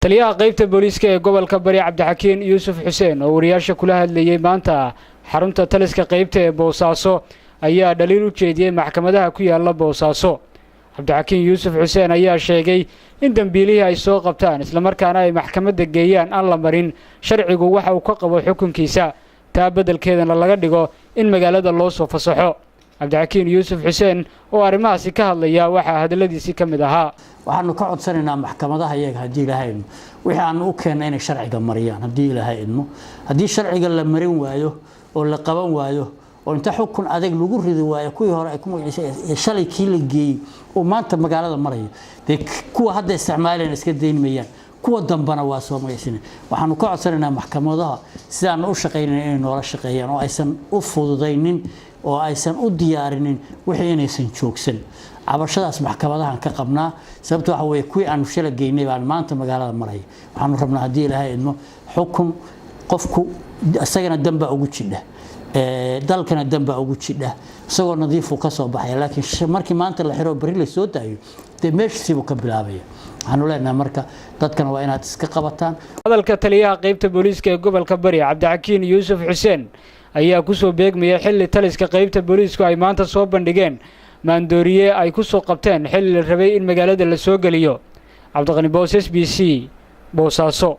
taliyaha qaybta booliska gobolka Bari Cabdixakiin Yuusuf Xuseen oo wariyaasha kula hadlayay maanta xarunta taliska qaybta ee Boosaaso ayaa dhaliil u jeediyay maxkamadaha ku yaala Boosaaso. Cabdixakiin Yuusuf Xuseen ayaa sheegay in dambiilihii ay soo qabtaan isla markaana ay maxkamadda geeyaan aan la marin sharcigu waxa uu ka qabo xukunkiisa taa beddelkeedana laga dhigo in magaalada loo soo fasaxo. Cabdixakiin Yuusuf Xuseen oo arrimahaasi ka hadlaya waxa hadaladiisii ka mid ahaa waxaanu ka codsanaynaa maxkamadaha iyaga hadii Ilaahay idmo wixii aan u keenay inay sharciga mariyaan hadii Ilaahay idmo hadii sharciga la marin waayo oo la qaban waayo oo inta xukun adag lagu ridi waayo kuwii hore ay ku magacisay shalay kii la geeyay oo maanta magaalada marayo kuwa hadda isticmaalayeen iska deynmayaan kuwa dambana waa soo magacaysan waxaanu ka codsanaynaa maxkamadaha sidaan u shaqeynay inay noola shaqeeyaan oo aysan u fududeynin oo aysan u diyaarinin wixii inaysan joogsan cabashadaas maxkamadahan ka qabnaa sababtoo waxa weeye kuwii aan shalay geynay baan maanta magaalada maray waxaanu rabnaa hadii Ilaahay idmo xukun qofku asagana damba ugu jidha dalkana damba ugu jidha isagoo nadiif ka soo baxay laakiin markii maanta la xiro bari la soo daayo meeshii ka bilaabaya waxaanu leenahay marka dadkana waa inaad iska qabataan hadalka taliyaha qaybta booliska gobolka Bari Cabdixakiin Yuusuf Xuseen ayaa ku soo beegmaya xilli taliska qaybta booliska ay maanta soo bandhigeen maandooriye ay ku soo qabteen xilli la rabay in magaalada la soo galiyo. Cabdiqani Boos SBC Boosaaso.